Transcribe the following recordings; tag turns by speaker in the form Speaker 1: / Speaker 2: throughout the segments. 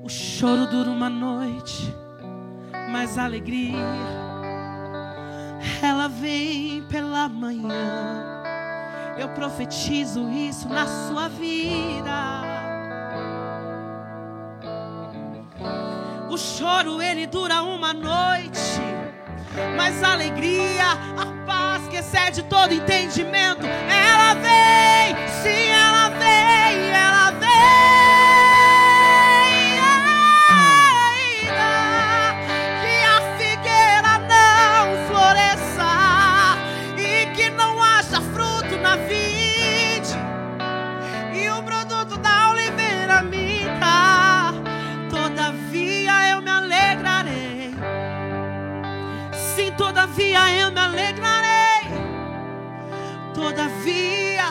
Speaker 1: O choro dura uma noite, mas a alegria, ela vem pela manhã. Eu profetizo isso na sua vida. O choro, ele dura uma noite, mas a alegria, a paz que excede todo entendimento, ela vem, sim, ela vem, ela vem. Ainda que a figueira não floresça e que não haja fruto na vide e o produto da oliveira minta, todavia eu me alegrarei. Sim, todavia eu me alegrarei. Todavia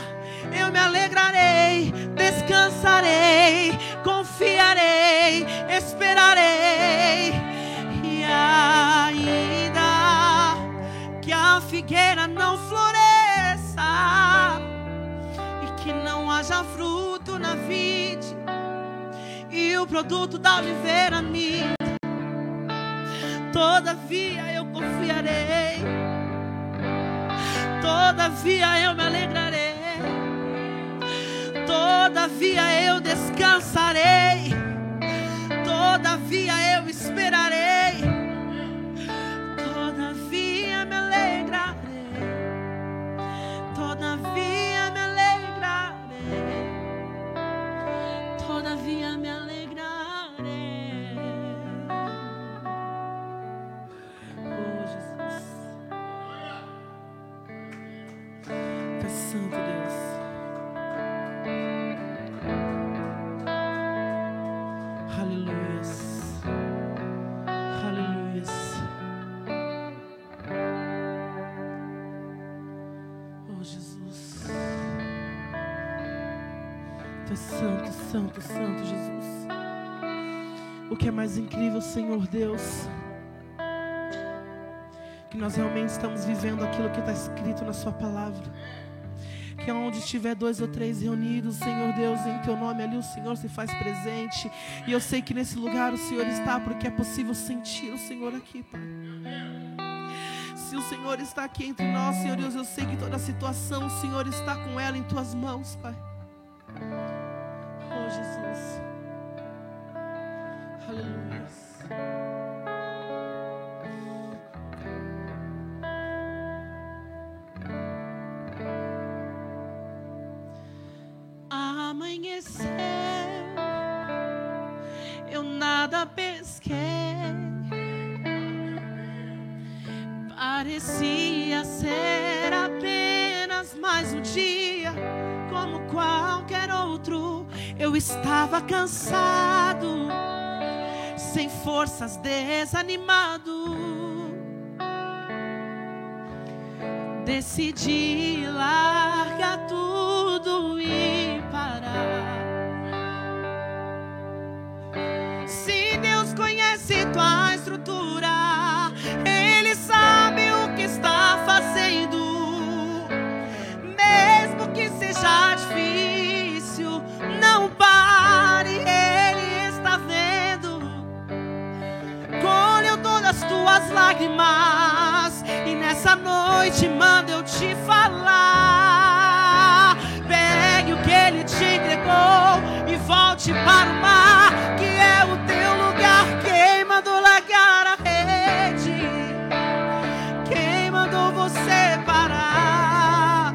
Speaker 1: eu me alegrarei, descansarei, confiarei, esperarei. E ainda que a figueira não floresça e que não haja fruto na vide e o produto da oliveira minta, todavia eu confiarei, todavia eu me alegrarei, todavia eu descansarei, todavia eu esperarei, todavia me alegrarei, todavia me alegrarei, todavia me alegrarei. Santo Deus, aleluias, aleluias. Oh Jesus, Tu és santo, santo, santo, Jesus. O que é mais incrível, Senhor Deus, que nós realmente estamos vivendo aquilo que está escrito na Sua palavra. Que onde estiver 2 ou 3 reunidos, Senhor Deus, em Teu nome, ali o Senhor se faz presente. E eu sei que nesse lugar o Senhor está, porque é possível sentir o Senhor aqui, Pai. Se o Senhor está aqui entre nós, Senhor Deus, eu sei que toda a situação, o Senhor está com ela em Tuas mãos, Pai. Oh, Jesus. Aleluia. Amanheceu, eu nada pesquei, parecia ser apenas mais um dia, como qualquer outro. Eu estava cansado, sem forças, desanimado. Decidi largar tudo e parar. Se Deus conhece tua estrutura, Ele sabe o que está fazendo. Mesmo que seja difícil, não pare, Ele está vendo. Colheu todas as tuas lágrimas e nessa noite manda eu te falar. Pegue o que Ele te entregou e volte para o mar, que é o teu lugar. Quem mandou largar a rede? Quem mandou você parar?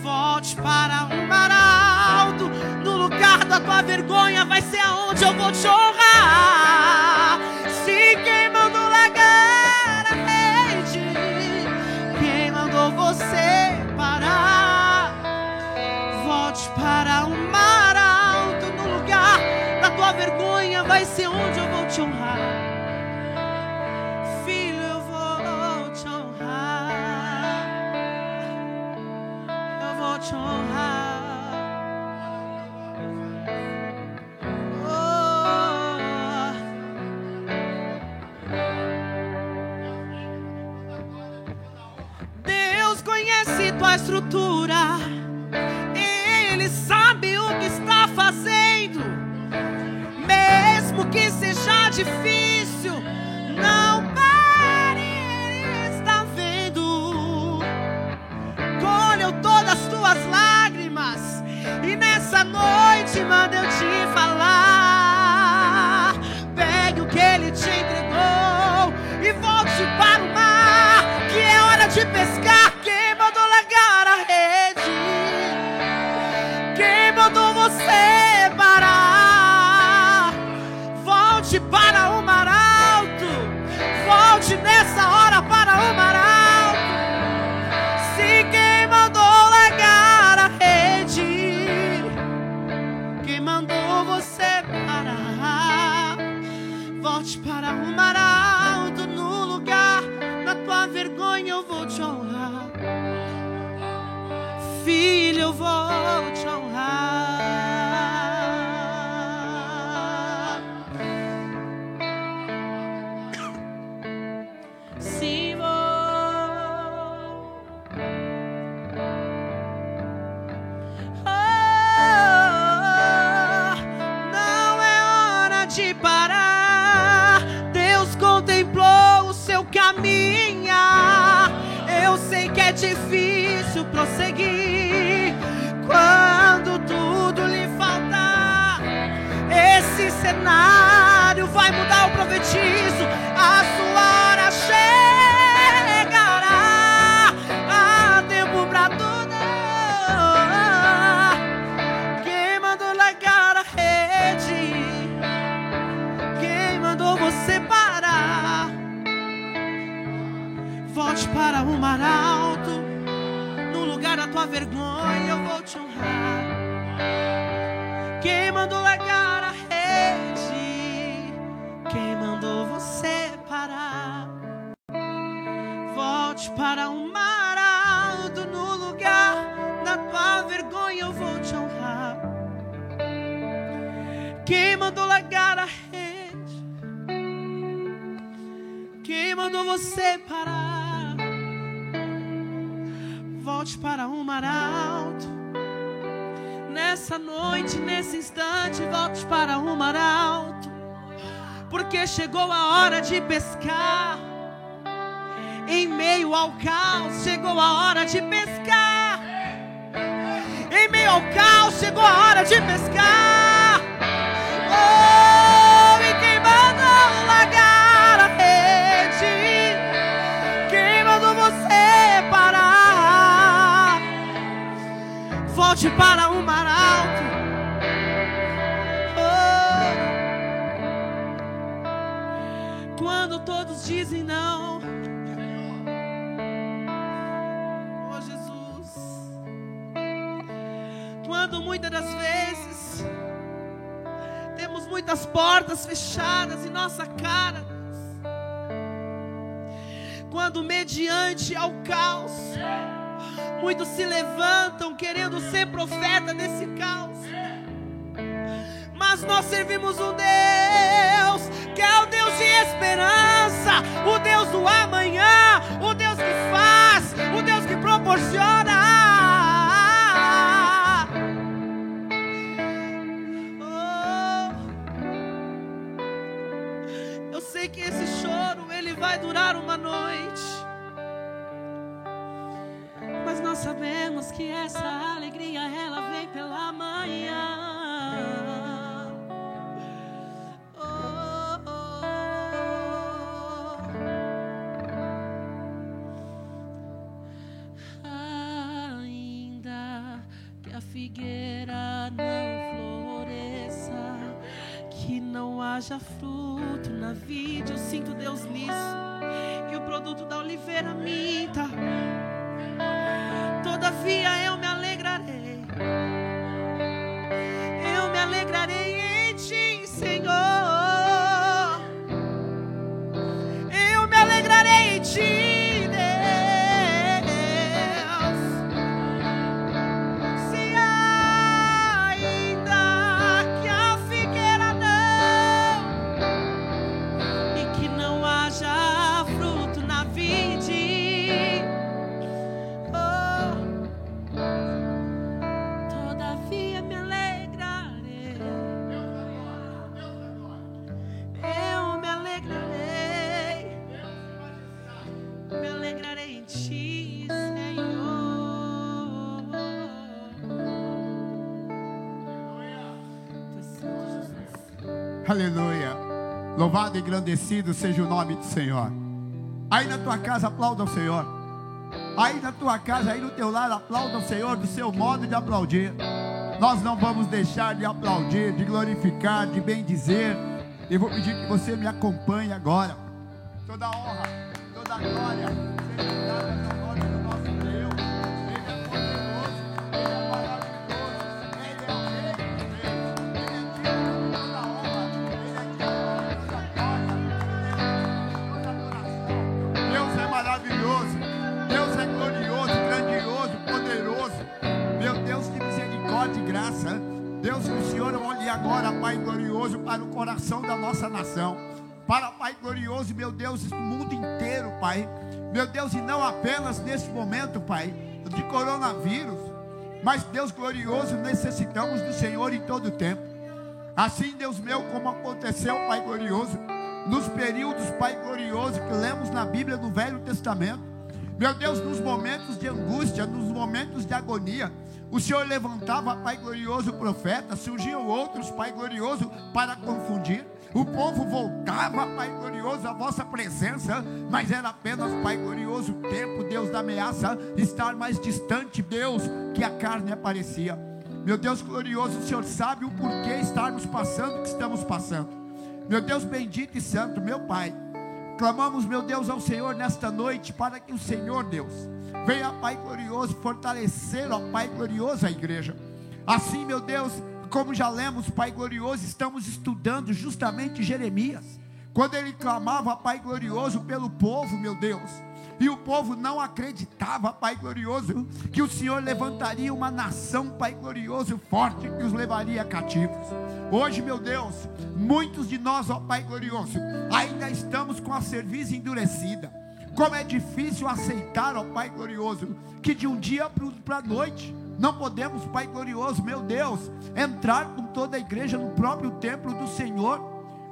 Speaker 1: Volte para o mar alto. No lugar da tua vergonha vai ser aonde eu vou te honrar. Se quem mandou largar a rede, quem mandou você parar? Volte para o mar alto. No lugar da tua vergonha vai ser onde eu vou te honrar. Filho, eu vou te honrar. Eu vou te honrar. Deus conhece tua estrutura, Ele sabe o que está fazendo. Mesmo mesmo que seja difícil, não pare, Ele está vendo. Colheu todas as tuas lágrimas, e nessa noite manda eu te falar: pegue o que Ele te entregou e volte para o mar, que é hora de pescar. Quem mandou largar a rede? Quem mandou você parar? Volte para o mar alto, volte nessa hora para o mar alto. Se quem mandou largar a rede, quem mandou você parar, volte para o mar alto. No lugar da tua vergonha eu vou te honrar, filho, eu vou te honrar. Sim, vou. Não é hora de parar. Deus contemplou o seu caminhar. Eu sei que é difícil prosseguir quando tudo lhe faltar. Esse cenário vai mudar, eu profetizo. A sua hora chegará. Há tempo pra tudo. Quem mandou largar a rede? Quem mandou você parar? Volte para o mar alto. No lugar da tua vergonha eu vou te honrar. Quem mandou largar a rede? Quem mandou você parar? Volte para o mar alto. No lugar da tua vergonha eu vou te honrar. Quem mandou largar a rede? Quem mandou você parar? Volte para o mar alto. Nessa noite, nesse instante, volte para o mar alto, porque chegou a hora de pescar. Em meio ao caos, chegou a hora de pescar. Em meio ao caos, chegou a hora de pescar. Oh, e quem mandou largar a rede? Quem mandou você parar? Volte para o mar alto. Oh, quando todos dizem não, oh Jesus, quando muitas das vezes temos muitas portas fechadas em nossa cara, quando mediante ao caos muitos se levantam querendo ser profeta desse caos, mas nós servimos um Deus que é o Deus de esperança, o Deus do amanhã, o Deus que faz, o Deus que proporciona. Eu sei que esse choro ele vai durar uma noite, mas nós sabemos que essa alegria ela vem pela manhã. Oh, oh, oh. Ainda que a figueira não floresça, que não haja fruto na vide, eu sinto Deus nisso, que o produto da oliveira minta, todavia eu me alegrarei. Eu me alegrarei em ti, Senhor. Eu me alegrarei em ti, Deus. Se ainda que a figueira não, e que não haja fruto na vide, oh,
Speaker 2: Aleluia. Louvado e engrandecido seja o nome do Senhor. Aí na tua casa, aplauda o Senhor. Aí na tua casa, aí no teu lar, aplauda o Senhor do seu modo de aplaudir. Nós não vamos deixar de aplaudir, de glorificar, de bendizer. E vou pedir que você me acompanhe agora. Toda honra, toda glória seja dada ao nome do nosso Deus. Ele é poderoso, Ele é maravilhoso, Ele é o Rei dos Reis. Ele é digno de toda honra, Ele é digno de toda glória, Ele é digno de toda adoração. Deus é maravilhoso, Deus é glorioso, grandioso, poderoso. Meu Deus, que misericórdia e graça. Deus, que o Senhor olhe agora, Pai glorioso, para o coração da nossa nação. Para, Pai glorioso, meu Deus, o mundo inteiro, Pai. Meu Deus, e não apenas neste momento, Pai, de coronavírus. Mas, Deus glorioso, necessitamos do Senhor em todo o tempo. Assim, Deus meu, como aconteceu, Pai glorioso, nos períodos, Pai glorioso, que lemos na Bíblia, no Velho Testamento. Meu Deus, nos momentos de angústia, nos momentos de agonia, o Senhor levantava, Pai glorioso, profeta. Surgiam outros, Pai glorioso, para confundir. O povo voltava, Pai glorioso, à vossa presença, mas era apenas, Pai glorioso, o tempo, Deus, da ameaça estar mais distante, Deus, que a carne aparecia. Meu Deus glorioso, o Senhor sabe o porquê estarmos passando o que estamos passando. Meu Deus bendito e santo, meu Pai, clamamos, meu Deus, ao Senhor nesta noite, para que o Senhor, Deus, venha, Pai glorioso, fortalecer, ó Pai glorioso, a igreja. Assim, meu Deus, como já lemos, Pai glorioso, estamos estudando justamente Jeremias, quando ele clamava, Pai glorioso, pelo povo, meu Deus, e o povo não acreditava, Pai glorioso, que o Senhor levantaria uma nação, Pai glorioso, forte, que os levaria cativos. Hoje, meu Deus, muitos de nós, ó Pai glorioso, ainda estamos com a cerviz endurecida. Como é difícil aceitar, ó Pai glorioso, que de um dia para a noite não podemos, Pai glorioso, meu Deus, entrar com toda a igreja no próprio templo do Senhor,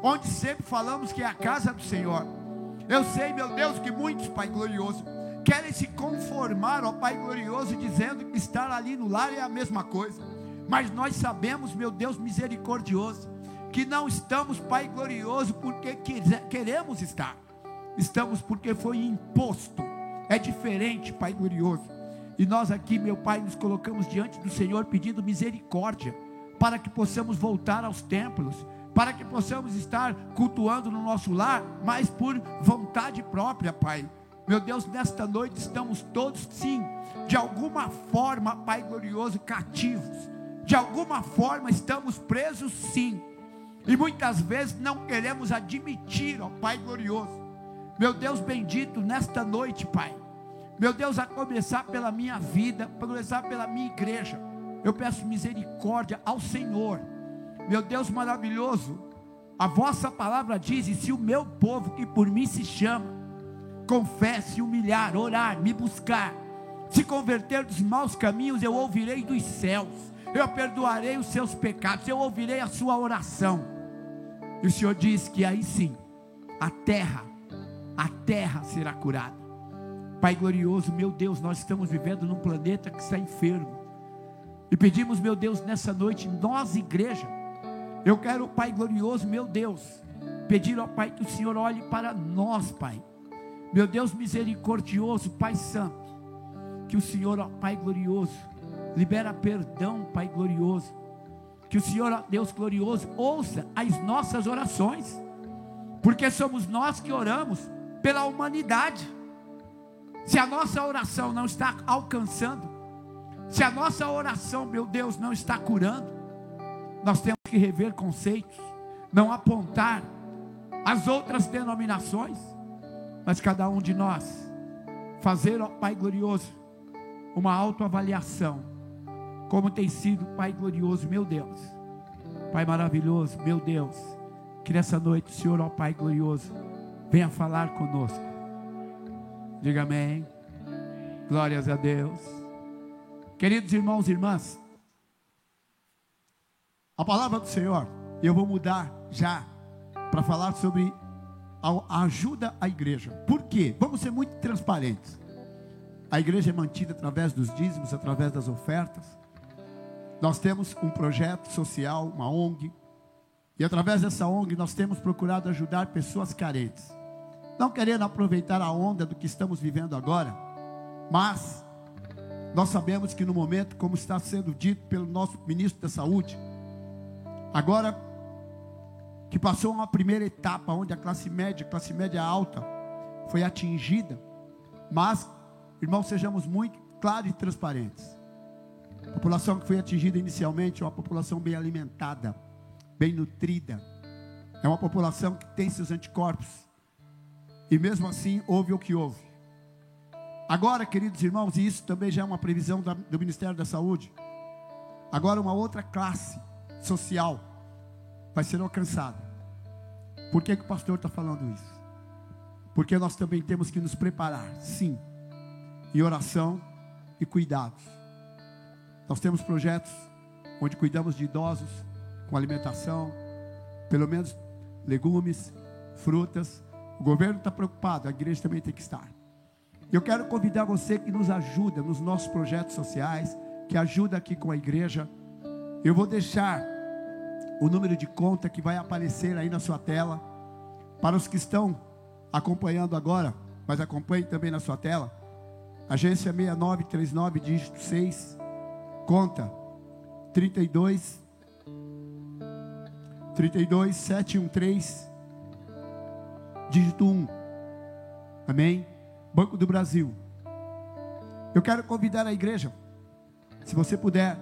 Speaker 2: onde sempre falamos que é a casa do Senhor. Eu sei, meu Deus, que muitos, Pai glorioso, querem se conformar, ó Pai glorioso, dizendo que estar ali no lar é a mesma coisa. Mas nós sabemos, meu Deus misericordioso, que não estamos, Pai glorioso, porque queremos estar. Estamos porque foi imposto. É diferente, Pai glorioso. E nós aqui, meu Pai, nos colocamos diante do Senhor pedindo misericórdia, para que possamos voltar aos templos, para que possamos estar cultuando no nosso lar, mas por vontade própria, Pai. Meu Deus, nesta noite estamos todos, sim, de alguma forma, Pai glorioso, cativos. De alguma forma estamos presos, sim. E muitas vezes não queremos admitir, ó Pai glorioso. Meu Deus bendito, nesta noite, Pai, meu Deus, a começar pela minha vida, a começar pela minha igreja, eu peço misericórdia ao Senhor. Meu Deus maravilhoso, a vossa palavra diz: e se o meu povo que por mim se chama, confesse, humilhar, orar, me buscar, se converter dos maus caminhos, eu ouvirei dos céus, eu perdoarei os seus pecados, eu ouvirei a sua oração. E o Senhor diz que aí sim, a terra será curada. Pai glorioso, meu Deus, nós estamos vivendo num planeta que está enfermo, e pedimos, meu Deus, nessa noite, nós igreja, eu quero, Pai glorioso, meu Deus, pedir ao Pai que o Senhor olhe para nós, Pai, meu Deus misericordioso, Pai santo, que o Senhor, ó Pai glorioso, libera perdão, Pai glorioso, que o Senhor, ó Deus glorioso, ouça as nossas orações, porque somos nós que oramos pela humanidade. Se a nossa oração não está alcançando, se a nossa oração, meu Deus, não está curando, nós temos que rever conceitos, não apontar as outras denominações, mas cada um de nós fazer, ó Pai glorioso, uma autoavaliação, como tem sido, Pai glorioso, meu Deus, Pai maravilhoso, meu Deus, que nessa noite o Senhor, ó Pai glorioso, venha falar conosco. Diga amém. Glórias a Deus. Queridos irmãos e irmãs, a palavra do Senhor, eu vou mudar já para falar sobre a ajuda à igreja. Por quê? Vamos ser muito transparentes. A igreja é mantida através dos dízimos, através das ofertas. Nós temos um projeto social, uma ONG, E através dessa ONG nós temos procurado ajudar pessoas carentes. Não querendo aproveitar a onda do que estamos vivendo agora, mas nós sabemos que no momento, como está sendo dito pelo nosso ministro da Saúde, agora que passou uma primeira etapa onde a classe média alta foi atingida, mas, irmãos, sejamos muito claros e transparentes. A população que foi atingida inicialmente é uma população bem alimentada, bem nutrida, é uma população que tem seus anticorpos, e mesmo assim houve o que houve. Agora, queridos irmãos, e isso também já é uma previsão do Ministério da Saúde, agora uma outra classe social vai ser alcançada. Por que o pastor está falando isso? Porque nós também temos que nos preparar, sim, em oração e cuidados. Nós temos projetos onde cuidamos de idosos com alimentação, pelo menos legumes, frutas. O governo está preocupado, a igreja também tem que estar. Eu quero convidar você que nos ajuda nos nossos projetos sociais, que ajuda aqui com a igreja. Eu vou deixar o número de conta que vai aparecer aí na sua tela. Para os que estão acompanhando agora, mas acompanhem também na sua tela. Agência 6939, dígito 6, conta 32713, dígito 1. Amém? Banco do Brasil. Eu quero convidar a igreja, se você puder,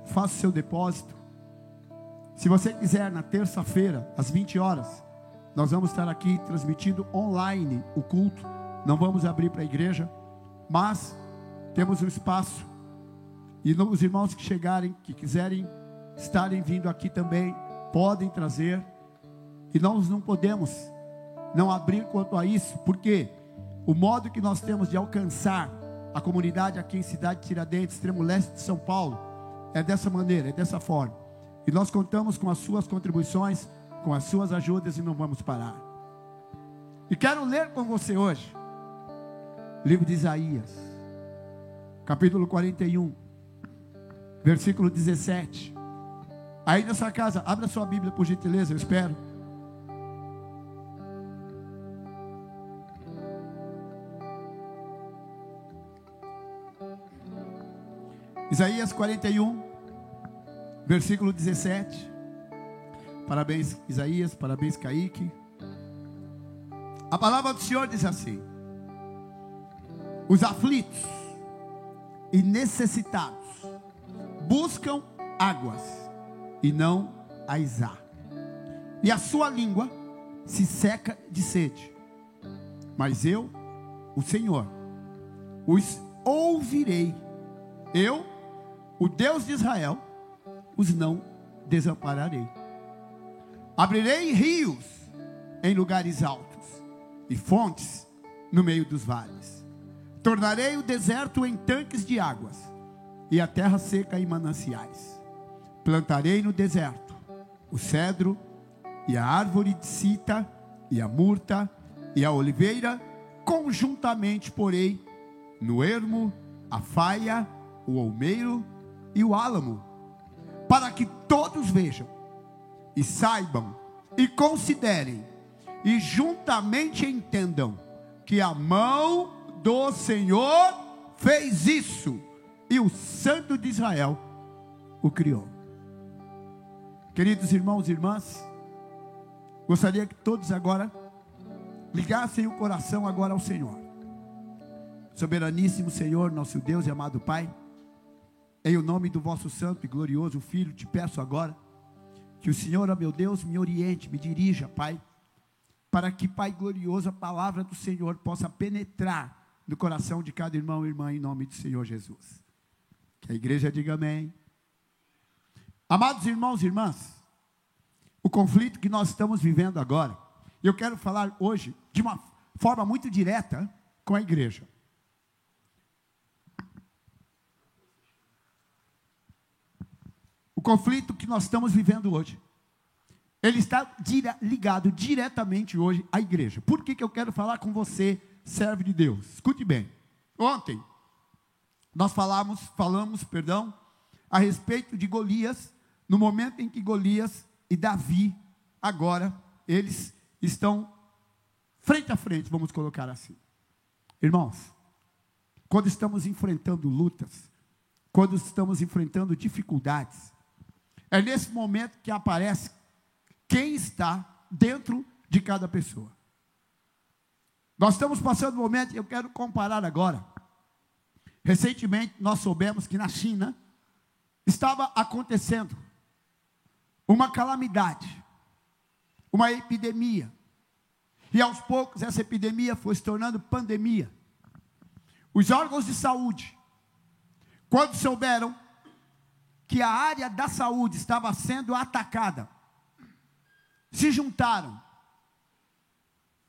Speaker 2: faça o seu depósito. Se você quiser, na terça-feira, às 20 horas, nós vamos estar aqui transmitindo online o culto. Não vamos abrir para a igreja, mas temos um espaço. E os irmãos que chegarem, que quiserem estarem vindo aqui também, podem trazer. E nós não podemos não abrir quanto a isso, porque o modo que nós temos de alcançar a comunidade aqui em Cidade de Tiradentes, extremo leste de São Paulo, é dessa maneira, é dessa forma. E nós contamos com as suas contribuições, com as suas ajudas, e não vamos parar. E quero ler com você hoje livro de Isaías, capítulo 41, versículo 17. Aí na sua casa, abra sua Bíblia por gentileza, eu espero. Isaías 41, versículo 17. Parabéns, Isaías, parabéns, Kaique. A palavra do Senhor diz assim: os aflitos e necessitados buscam águas e não as há, e a sua língua se seca de sede. Mas eu, o Senhor, os ouvirei. Eu, o Deus de Israel, os não desampararei. Abrirei rios em lugares altos e fontes no meio dos vales. Tornarei o deserto em tanques de águas e a terra seca em mananciais. Plantarei no deserto o cedro e a árvore de sita e a murta e a oliveira, conjuntamente porei no ermo a faia, o olmeiro e o álamo, para que todos vejam e saibam e considerem e juntamente entendam que a mão do Senhor fez isso e o Santo de Israel o criou. Queridos irmãos e irmãs, gostaria que todos agora ligassem o coração agora ao Senhor. Soberaníssimo Senhor, nosso Deus e amado Pai, em o nome do vosso santo e glorioso Filho, te peço agora que o Senhor, ó meu Deus, me oriente, me dirija, Pai, para que, Pai glorioso, a palavra do Senhor possa penetrar no coração de cada irmão e irmã, em nome do Senhor Jesus. Que a igreja diga amém. Amados irmãos e irmãs, o conflito que nós estamos vivendo agora, eu quero falar hoje de uma forma muito direta com a igreja. O conflito que nós estamos vivendo hoje, ele está ligado diretamente hoje à igreja. Por que eu quero falar com você, servo de Deus? Escute bem. Ontem, nós falamos, a respeito de Golias, no momento em que Golias e Davi agora eles estão frente a frente, vamos colocar assim. Irmãos, quando estamos enfrentando lutas, quando estamos enfrentando dificuldades, é nesse momento que aparece quem está dentro de cada pessoa. Nós estamos passando um momento, eu quero comparar agora. Recentemente nós soubemos que na China estava acontecendo uma calamidade, uma epidemia. E aos poucos essa epidemia foi se tornando pandemia. Os órgãos de saúde, quando souberam que a área da saúde estava sendo atacada, se juntaram.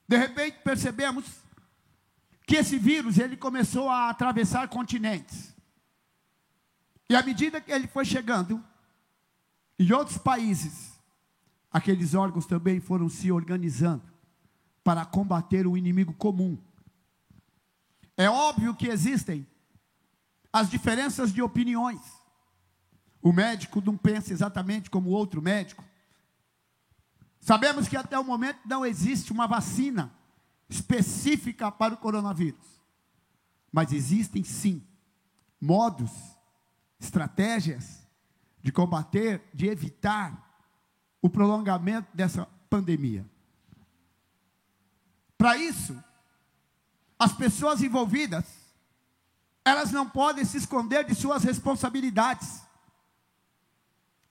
Speaker 2: De repente percebemos que esse vírus, ele começou a atravessar continentes. E à medida que ele foi chegando em outros países, aqueles órgãos também foram se organizando para combater o inimigo comum. É óbvio que existem as diferenças de opiniões. O médico não pensa exatamente como o outro médico. Sabemos que até o momento não existe uma vacina específica para o coronavírus. Mas existem sim modos, estratégias de combater, de evitar o prolongamento dessa pandemia. Para isso, as pessoas envolvidas, elas não podem se esconder de suas responsabilidades.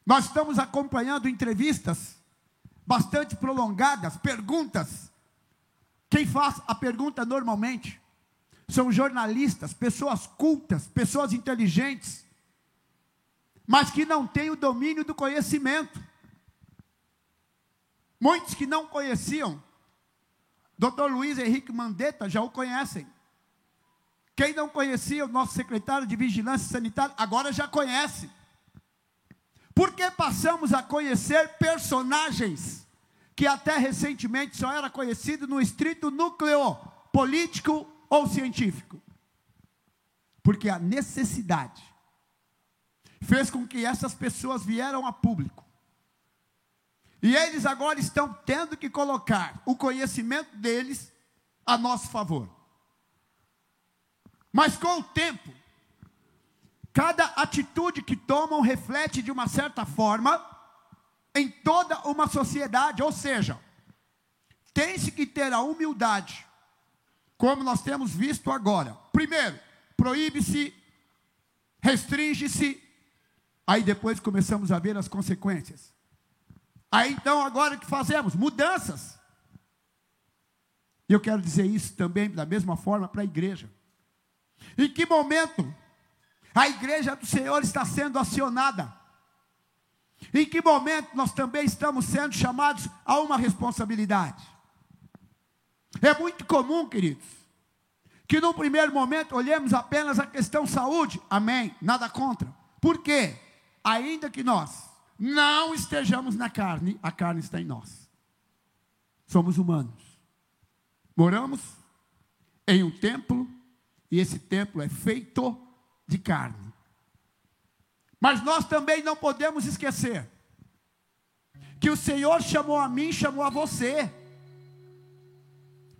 Speaker 2: Nós estamos acompanhando entrevistas bastante prolongadas, perguntas. Quem faz a pergunta normalmente são jornalistas, pessoas cultas, pessoas inteligentes, mas que não têm o domínio do conhecimento. Muitos que não conheciam Dr. Luiz Henrique Mandetta já o conhecem. Quem não conhecia o nosso secretário de Vigilância Sanitária, agora já conhece. Porque passamos a conhecer personagens que até recentemente só era conhecido no estrito núcleo político ou científico. Porque a necessidade fez com que essas pessoas vieram a público. E eles agora estão tendo que colocar o conhecimento deles a nosso favor. Mas com o tempo, cada atitude que tomam reflete de uma certa forma em toda uma sociedade. Ou seja, tem-se que ter a humildade, como nós temos visto agora. Primeiro, proíbe-se, restringe-se, aí depois começamos a ver as consequências. Aí então agora o que fazemos? Mudanças. E eu quero dizer isso também da mesma forma para a igreja. Em que momento a igreja do Senhor está sendo acionada? Em que momento nós também estamos sendo chamados a uma responsabilidade? É muito comum, queridos, que no primeiro momento olhemos apenas a questão saúde. Amém, nada contra. Por quê? Ainda que nós não estejamos na carne, a carne está em nós. Somos humanos. Moramos em um templo, e esse templo é feito de carne. Mas nós também não podemos esquecer que o Senhor chamou a mim, chamou a você,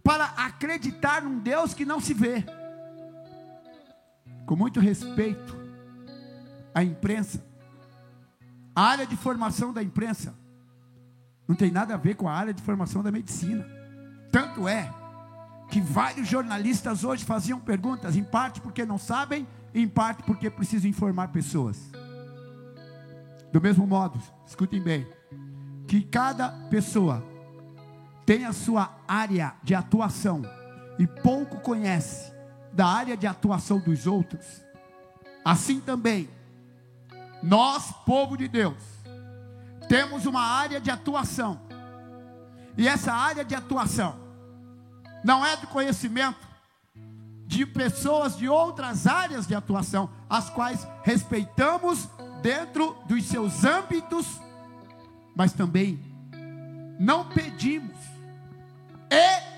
Speaker 2: para acreditar num Deus que não se vê. Com muito respeito à imprensa, a área de formação da imprensa não tem nada a ver com a área de formação da medicina. Tanto é que vários jornalistas hoje faziam perguntas, em parte porque não sabem, em parte porque precisam informar pessoas. Do mesmo modo, escutem bem, que cada pessoa tem a sua área de atuação e pouco conhece da área de atuação dos outros. Assim também, nós, povo de Deus, temos uma área de atuação. E essa área de atuação não é do conhecimento de pessoas de outras áreas de atuação, as quais respeitamos dentro dos seus âmbitos, mas também não pedimos,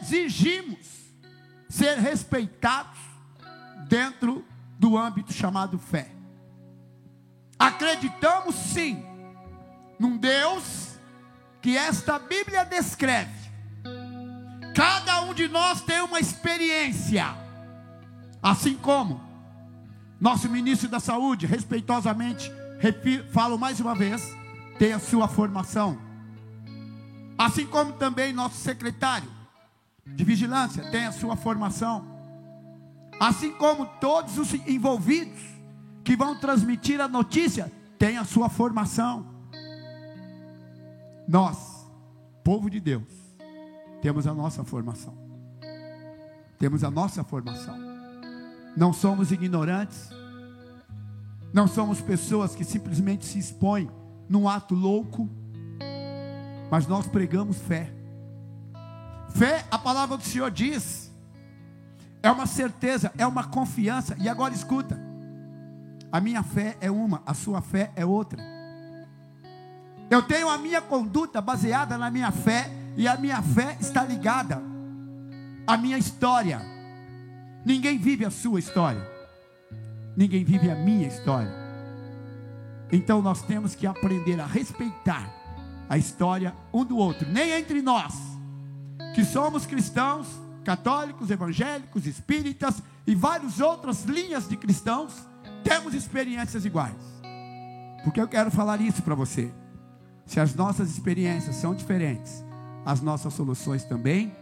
Speaker 2: exigimos ser respeitados dentro do âmbito chamado fé. Acreditamos sim num Deus que esta Bíblia descreve. Cada um de nós tem uma experiência, assim como nosso ministro da saúde, respeitosamente, falo mais uma vez, tem a sua formação. Assim como também nosso secretário de vigilância tem a sua formação. Assim como todos os envolvidos que vão transmitir a notícia têm a sua formação. Nós, povo de Deus, temos a nossa formação. Temos a nossa formação. Não somos ignorantes. Não somos pessoas que simplesmente se expõem num ato louco. Mas nós pregamos fé. Fé, a palavra do Senhor diz, é uma certeza, é uma confiança. E agora escuta, a minha fé é uma, a sua fé é outra. Eu tenho a minha conduta baseada na minha fé, e a minha fé está ligada à minha história. Ninguém vive a sua história, ninguém vive a minha história. Então nós temos que aprender a respeitar a história um do outro. Nem entre nós, que somos cristãos, católicos, evangélicos, espíritas e várias outras linhas de cristãos, temos experiências iguais. Porque eu quero falar isso para você. Se as nossas experiências são diferentes, as nossas soluções também.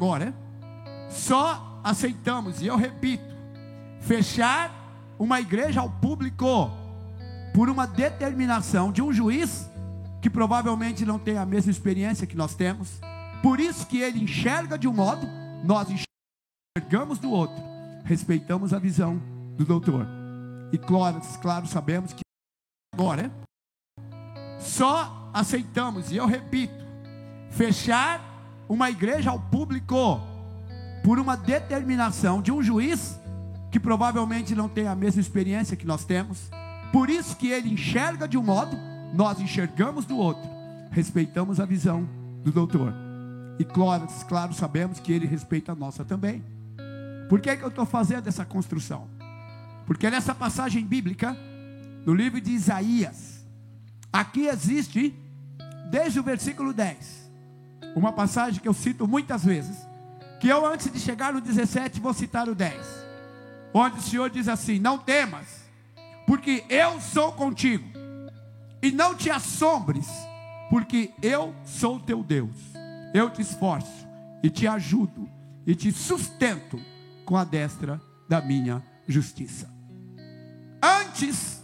Speaker 2: Agora, só aceitamos, e eu repito, fechar uma igreja ao público por uma determinação de um juiz que provavelmente não tem a mesma experiência que nós temos. Por isso que ele enxerga de um modo, nós enxergamos do outro. Respeitamos a visão do doutor. E claro, sabemos que agora só aceitamos, e eu repito, fechar uma igreja ao público por uma determinação de um juiz que provavelmente não tem a mesma experiência que nós temos. Por isso que ele enxerga de um modo, nós enxergamos do outro. Respeitamos a visão do doutor. E claro, sabemos que ele respeita a nossa também. Por que eu estou fazendo essa construção? Porque nessa passagem bíblica, no livro de Isaías, aqui existe, desde o versículo 10, uma passagem que eu cito muitas vezes, que eu antes de chegar no 17 vou citar o 10, onde o Senhor diz assim: não temas, porque eu sou contigo, e não te assombres, porque eu sou teu Deus. Eu te esforço, e te ajudo, e te sustento com a destra da minha justiça. Antes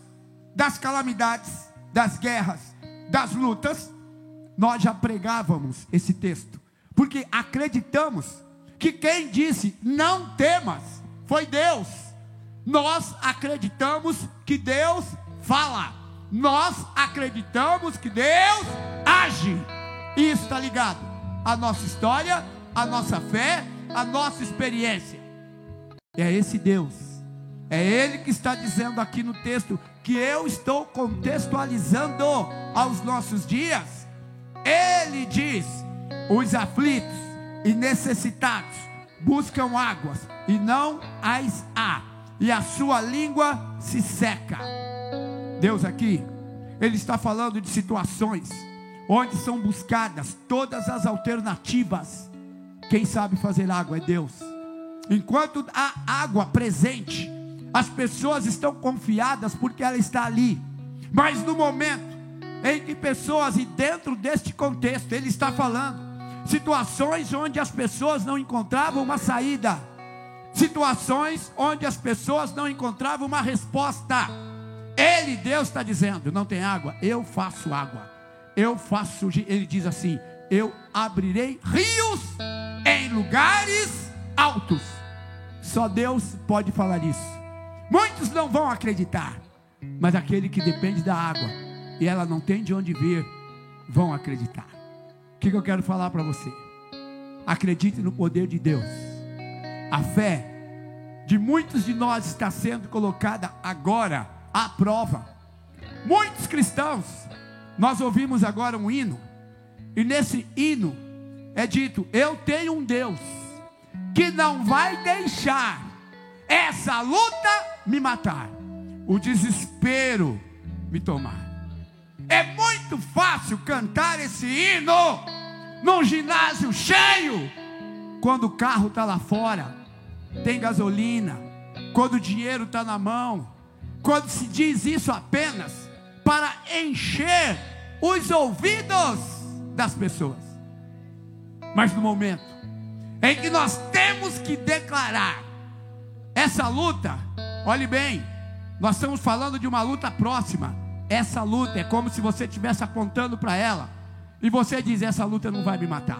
Speaker 2: das calamidades, das guerras, das lutas, nós já pregávamos esse texto, porque acreditamos que quem disse não temas foi Deus. Nós acreditamos que Deus fala, nós acreditamos que Deus age. E isso está ligado à nossa história, à nossa fé, à nossa experiência. É esse Deus, é Ele que está dizendo aqui no texto, que eu estou contextualizando aos nossos dias. Ele diz: os aflitos e necessitados buscam águas e não as há, e a sua língua se seca. Deus aqui, Ele está falando de situações onde são buscadas todas as alternativas. Quem sabe fazer água é Deus. Enquanto há água presente, as pessoas estão confiadas porque ela está ali. Mas no momento em que pessoas, e dentro deste contexto Ele está falando situações onde as pessoas não encontravam uma saída, situações onde as pessoas não encontravam uma resposta, Deus está dizendo: não tem água, eu faço água, Ele diz assim: eu abrirei rios em lugares altos. Só Deus pode falar isso. Muitos não vão acreditar, mas aquele que depende da água e ela não tem de onde vir, vão acreditar. O que eu quero falar para você? Acredite no poder de Deus. A fé de muitos de nós está sendo colocada agora à prova. Muitos cristãos, nós ouvimos agora um hino, e nesse hino é dito: eu tenho um Deus que não vai deixar essa luta me matar, o desespero me tomar. É muito fácil cantar esse hino num ginásio cheio, quando o carro está lá fora, tem gasolina, quando o dinheiro está na mão, quando se diz isso apenas para encher os ouvidos das pessoas. Mas no momento em que nós temos que declarar essa luta, olhe bem, nós estamos falando de uma luta próxima. Essa luta é como se você estivesse apontando para ela e você diz: essa luta não vai me matar.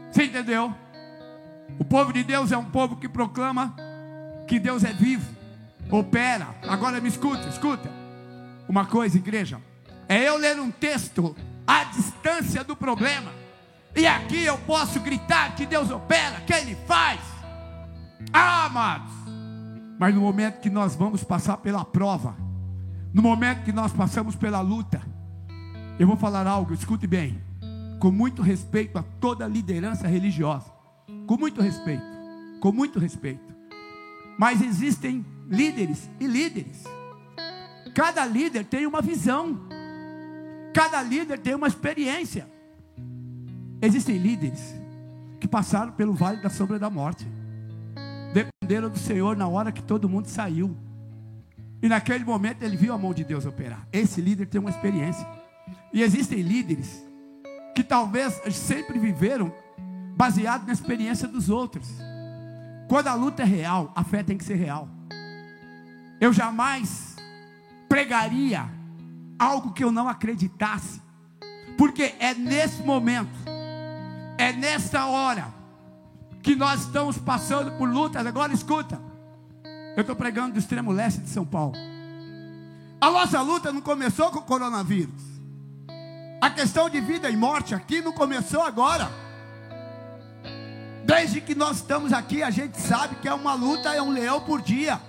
Speaker 2: Você entendeu? O povo de Deus é um povo que proclama que Deus é vivo, opera. Agora me escuta uma coisa, igreja, é eu ler um texto à distância do problema, e aqui eu posso gritar que Deus opera, que Ele faz. Amados, mas no momento que nós vamos passar pela prova, no momento que nós passamos pela luta, eu vou falar algo, escute bem, com muito respeito a toda liderança religiosa, com muito respeito, mas existem líderes e líderes. Cada líder tem uma visão, cada líder tem uma experiência. Existem líderes que passaram pelo vale da sombra da morte, dependeram do Senhor na hora que todo mundo saiu, e naquele momento ele viu a mão de Deus operar. Esse líder tem uma experiência. E existem líderes que talvez sempre viveram baseado na experiência dos outros. Quando a luta é real, a fé tem que ser real. Eu jamais pregaria algo que eu não acreditasse, porque é nesse momento, é nessa hora que nós estamos passando por lutas. Agora escuta, eu estou pregando do extremo leste de São Paulo. A nossa luta não começou com o coronavírus. A questão de vida e morte aqui não começou agora. Desde que nós estamos aqui, a gente sabe que é uma luta, é um leão por dia.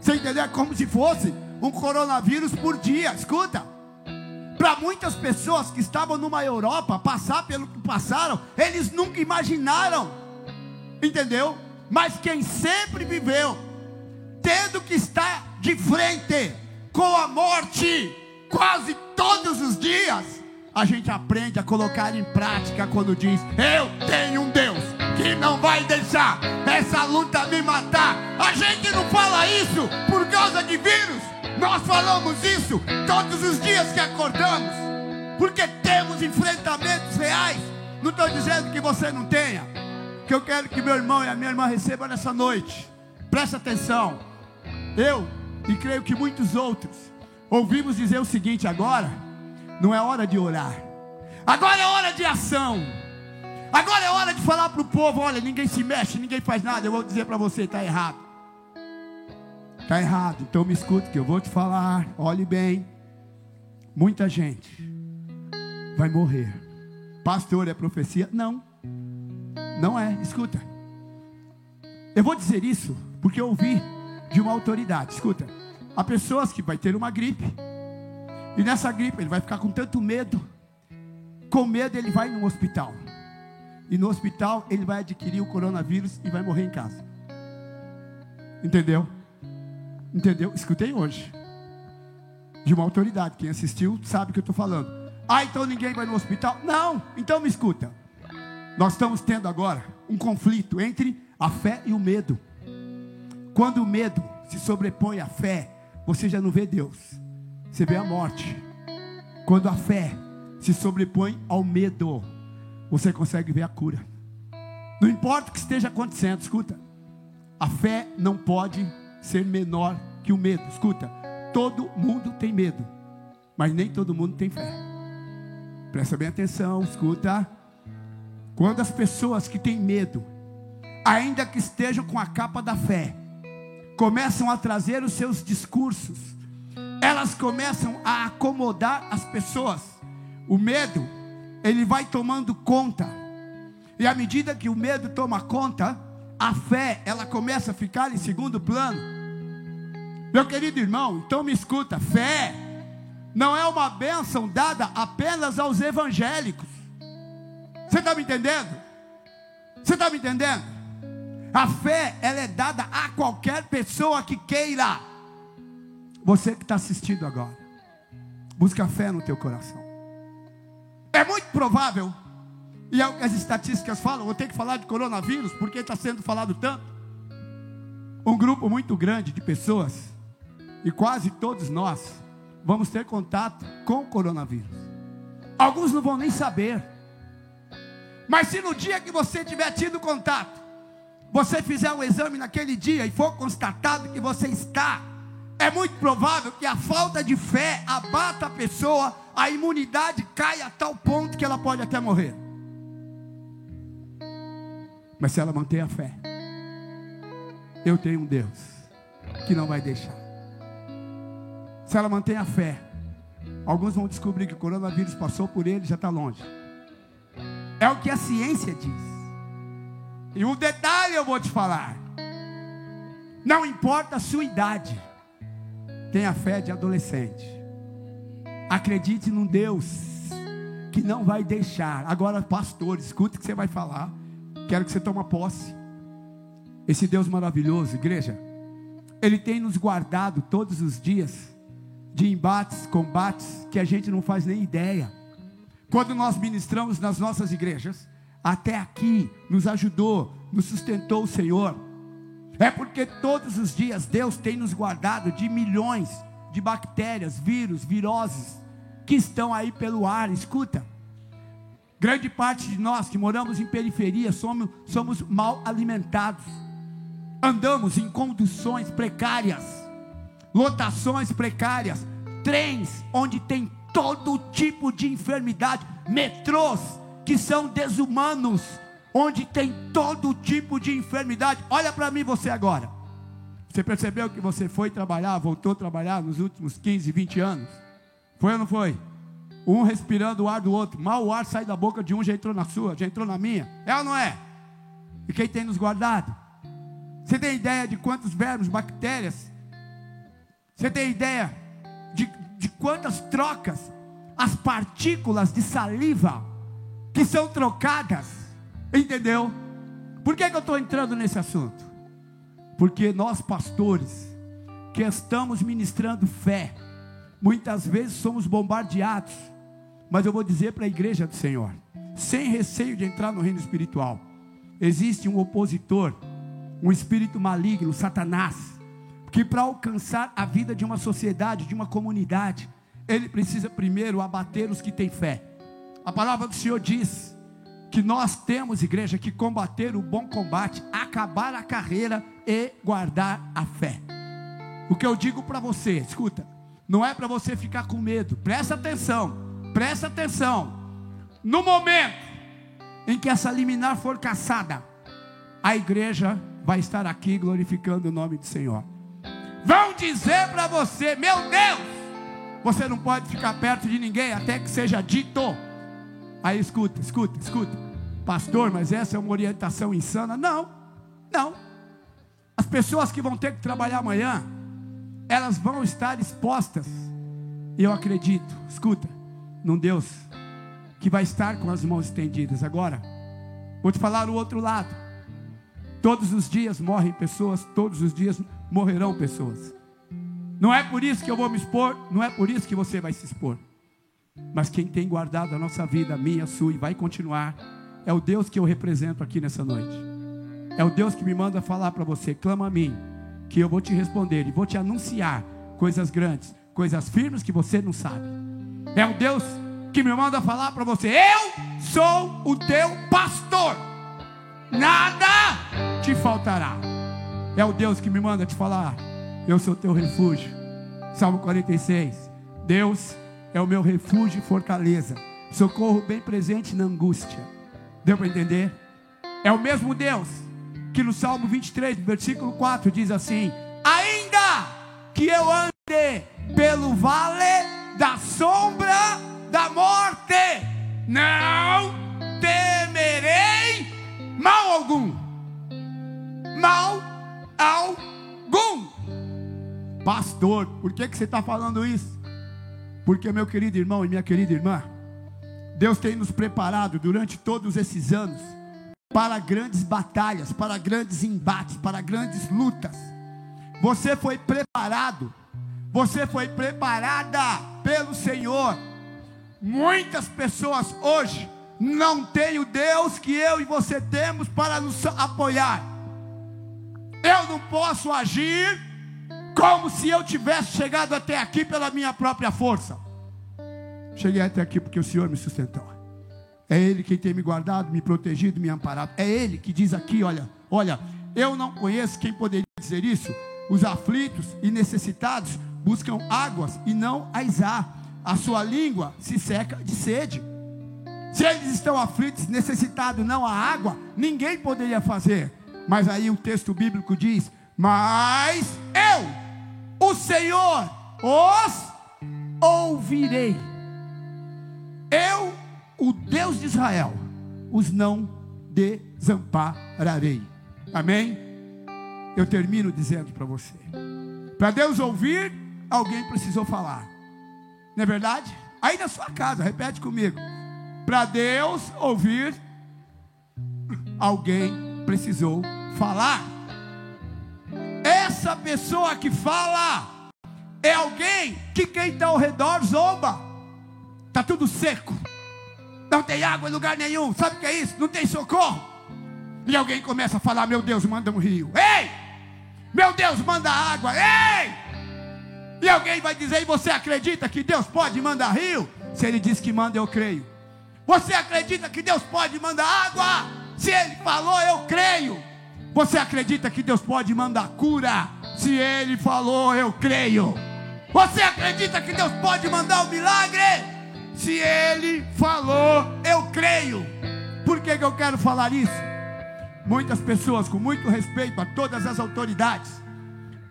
Speaker 2: Você entendeu? É como se fosse um coronavírus por dia. Escuta, para muitas pessoas que estavam numa Europa, passar pelo que passaram, eles nunca imaginaram, entendeu? Mas quem sempre viveu, tendo que estar de frente com a morte, quase todos os dias, a gente aprende a colocar em prática quando diz: eu tenho um Deus que não vai deixar essa luta me matar. A gente não fala isso por causa de vírus, nós falamos isso todos os dias que acordamos, porque temos enfrentamentos reais. Não estou dizendo que você não tenha, que eu quero que meu irmão e a minha irmã recebam nessa noite. Presta atenção, eu e creio que muitos outros ouvimos dizer o seguinte: agora não é hora de orar, agora é hora de ação, agora é hora de falar para o povo: olha, ninguém se mexe, ninguém faz nada. Eu vou dizer para você: está errado, está errado. Então me escute que eu vou te falar, olhe bem, muita gente vai morrer. Pastor, é profecia? Não, não é. Escuta, eu vou dizer isso porque eu ouvi de uma autoridade. Escuta, há pessoas que vai ter uma gripe, e nessa gripe ele vai ficar com tanto medo, com medo ele vai no hospital, e no hospital ele vai adquirir o coronavírus e vai morrer em casa. Entendeu? Entendeu? Escutei hoje de uma autoridade. Quem assistiu sabe o que eu estou falando. Ah, então ninguém vai no hospital? Não, então me escuta. Nós estamos tendo agora um conflito entre a fé e o medo. Quando o medo se sobrepõe à fé, você já não vê Deus, você vê a morte. Quando a fé se sobrepõe ao medo, você consegue ver a cura. Não importa o que esteja acontecendo, escuta, a fé não pode ser menor que o medo. Escuta, todo mundo tem medo, mas nem todo mundo tem fé. Presta bem atenção, escuta. Quando as pessoas que têm medo, ainda que estejam com a capa da fé, começam a trazer os seus discursos, elas começam a acomodar as pessoas. o medo, ele vai tomando conta. E à medida que o medo toma conta, a fé, ela começa a ficar em segundo plano. Meu querido irmão, então me escuta, fé não é uma bênção dada apenas aos evangélicos. Você está me entendendo? Você está me entendendo? A fé, ela é dada a qualquer pessoa que queira. Você que está assistindo agora, busca fé no teu coração. É muito provável, e é o que as estatísticas falam, vou ter que falar de coronavírus, porque está sendo falado tanto. Um grupo muito grande de pessoas, e quase todos nós, vamos ter contato com o coronavírus. Alguns não vão nem saber. Mas se no dia que você tiver tido contato, você fizer um exame naquele dia e for constatado que você está, é muito provável que a falta de fé abata a pessoa, a imunidade cai a tal ponto que ela pode até morrer. Mas se ela manter a fé, eu tenho um Deus que não vai deixar. Se ela mantém a fé, alguns vão descobrir que o coronavírus passou por ele e já está longe. É o que a ciência diz. E um detalhe eu vou te falar: não importa a sua idade, tenha fé de adolescente. Acredite num Deus que não vai deixar. Agora, pastor, escute o que você vai falar. Quero que você tome posse. Esse Deus maravilhoso, igreja, Ele tem nos guardado todos os dias de embates, combates que a gente não faz nem ideia. Quando nós ministramos nas nossas igrejas, até aqui nos ajudou, nos sustentou o Senhor. É porque todos os dias Deus tem nos guardado de milhões de bactérias, vírus, viroses que estão aí pelo ar. Escuta, grande parte de nós que moramos em periferia somos mal alimentados. Andamos em conduções precárias, lotações precárias, trens onde tem todo tipo de enfermidade, metrôs que são desumanos, onde tem todo tipo de enfermidade. Olha para mim você agora. Você percebeu que você foi trabalhar, voltou a trabalhar nos últimos 15, 20 anos? Foi ou não foi? Um respirando o ar do outro. Mal o ar sai da boca de um, já entrou na sua, já entrou na minha. É ou não é? E quem tem nos guardado? Você tem ideia de quantos vermes, bactérias? Você tem ideia de quantas trocas, as partículas de saliva que são trocadas? Entendeu? Por que eu estou entrando nesse assunto? Porque nós pastores, que estamos ministrando fé, muitas vezes somos bombardeados. Mas eu vou dizer para a igreja do Senhor, sem receio de entrar no reino espiritual, existe um opositor, um espírito maligno, Satanás, que para alcançar a vida de uma sociedade, de uma comunidade, ele precisa primeiro abater os que têm fé. A palavra do Senhor diz que nós temos, igreja, que combater o bom combate, acabar a carreira e guardar a fé. O que eu digo para você, escuta, não é para você ficar com medo. Presta atenção, presta atenção. No momento em que essa liminar for cassada, a igreja vai estar aqui glorificando o nome do Senhor. Vão dizer para você: meu Deus, você não pode ficar perto de ninguém até que seja dito. Aí escuta, pastor, mas essa é uma orientação insana. Não. As pessoas que vão ter que trabalhar amanhã, elas vão estar expostas. E eu acredito, escuta, num Deus que vai estar com as mãos estendidas. Agora, vou te falar o outro lado. Todos os dias morrem pessoas, todos os dias morrerão pessoas. Não é por isso que eu vou me expor, não é por isso que você vai se expor. Mas quem tem guardado a nossa vida, a minha, a sua, e vai continuar, é o Deus que eu represento aqui nessa noite. É o Deus que me manda falar para você: clama a mim, que eu vou te responder e vou te anunciar coisas grandes, coisas firmes que você não sabe. É o Deus que me manda falar para você: eu sou o teu pastor, nada te faltará. É o Deus que me manda te falar: eu sou teu refúgio. Salmo 46, Deus é o meu refúgio e fortaleza, socorro bem presente na angústia. Deu para entender? É o mesmo Deus que no Salmo 23, versículo 4 diz assim: ainda que eu ande pelo vale da sombra da morte, não temerei mal algum. Mal algum. Pastor, por que você está falando isso? Porque, meu querido irmão e minha querida irmã, Deus tem nos preparado durante todos esses anos para grandes batalhas, para grandes embates, para grandes lutas. Você foi preparado, você foi preparada pelo Senhor. Muitas pessoas hoje não têm o Deus que eu e você temos para nos apoiar. Eu não posso agir como se eu tivesse chegado até aqui pela minha própria força. Cheguei até aqui porque o Senhor me sustentou. É Ele quem tem me guardado, me protegido, me amparado. É Ele que diz aqui, olha, eu não conheço quem poderia dizer isso. Os aflitos e necessitados buscam águas e não as há. A sua língua se seca de sede. Se eles estão aflitos, necessitados, não há água, ninguém poderia fazer. Mas aí o texto bíblico diz: mas eu, o Senhor, os ouvirei. Eu, o Deus de Israel, os não desampararei. Amém? Eu termino dizendo para você: para Deus ouvir, alguém precisou falar. Não é verdade? Aí na sua casa, repete comigo: para Deus ouvir, alguém precisou falar. Essa pessoa que fala é alguém que quem está ao redor zomba. Está tudo seco, não tem água em lugar nenhum. Sabe o que é isso? Não tem socorro. E alguém começa a falar: meu Deus, manda um rio. Ei! Meu Deus, manda água. Ei! E alguém vai dizer: e você acredita que Deus pode mandar rio? Se Ele diz que manda, eu creio. Você acredita que Deus pode mandar água? Se Ele falou, eu creio. Você acredita que Deus pode mandar cura? Se Ele falou, eu creio. Você acredita que Deus pode mandar um milagre? Se Ele falou, eu creio. Por que eu quero falar isso? Muitas pessoas, com muito respeito a todas as autoridades,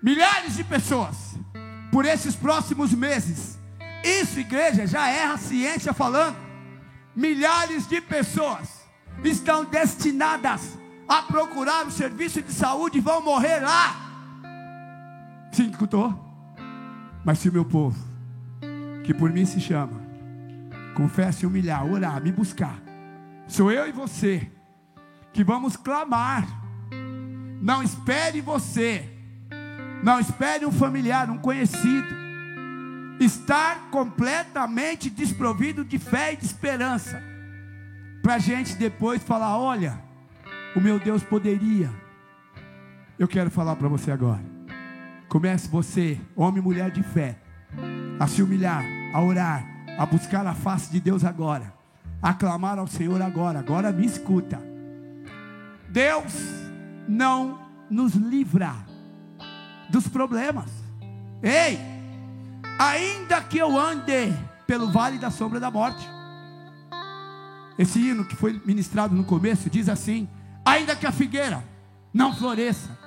Speaker 2: milhares de pessoas, por esses próximos meses, isso, igreja, já é a ciência falando, milhares de pessoas estão destinadas a procurar o serviço de saúde e vão morrer lá. Sim, escutou? Mas se o meu povo, que por mim se chama, confesse, humilhar, orar, me buscar, sou eu e você que vamos clamar. Não espere você, não espere um familiar, um conhecido estar completamente desprovido de fé e de esperança, para a gente depois falar: olha, o meu Deus poderia. Eu quero falar para você agora. Comece você, homem e mulher de fé, a se humilhar, a orar, a buscar a face de Deus agora, a clamar ao Senhor agora. Agora me escuta. Deus não nos livra dos problemas. Ei, ainda que eu ande pelo vale da sombra da morte. Esse hino que foi ministrado no começo diz assim: ainda que a figueira não floresça,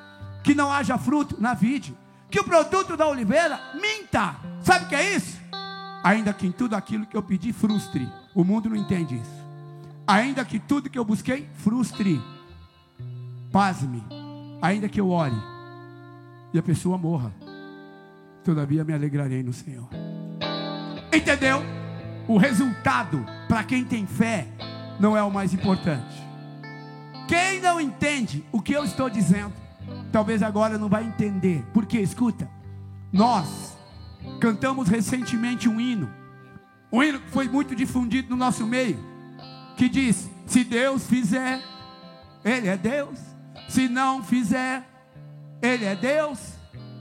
Speaker 2: que não haja fruto na vide, que o produto da oliveira minta. Sabe o que é isso? Ainda que em tudo aquilo que eu pedi frustre. O mundo não entende isso. Ainda que tudo que eu busquei frustre. Pasme, ainda que eu ore e a pessoa morra, todavia me alegrarei no Senhor. Entendeu? O resultado, para quem tem fé, não é o mais importante. Quem não entende o que eu estou dizendo, talvez agora não vai entender. Porque, escuta, nós cantamos recentemente um hino que foi muito difundido no nosso meio, que diz: se Deus fizer, Ele é Deus. Se não fizer, Ele é Deus.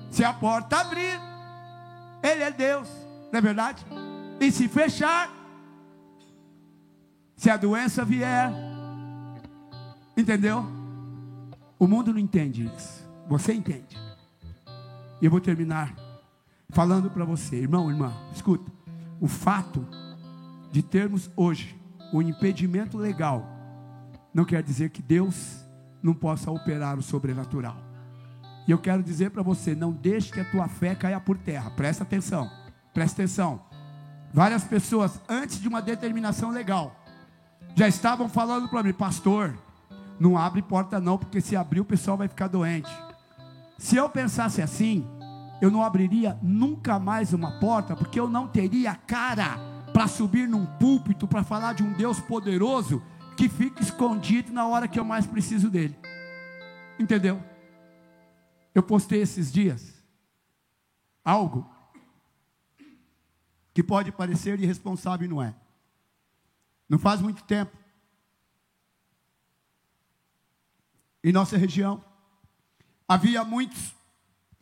Speaker 2: Se a porta abrir, Ele é Deus. Não é verdade? E se fechar, se a doença vier, entendeu? O mundo não entende isso. Você entende. E eu vou terminar falando para você, irmão, irmã, escuta. O fato de termos hoje um impedimento legal não quer dizer que Deus não possa operar o sobrenatural. E eu quero dizer para você: não deixe que a tua fé caia por terra. Presta atenção, presta atenção. Várias pessoas, antes de uma determinação legal, já estavam falando para mim: pastor, não abre porta não, porque se abrir o pessoal vai ficar doente. Se eu pensasse assim, eu não abriria nunca mais uma porta, porque eu não teria cara para subir num púlpito para falar de um Deus poderoso que fica escondido na hora que eu mais preciso dele. Entendeu? Eu postei esses dias algo que pode parecer irresponsável e não é. Não faz muito tempo, em nossa região, havia muitos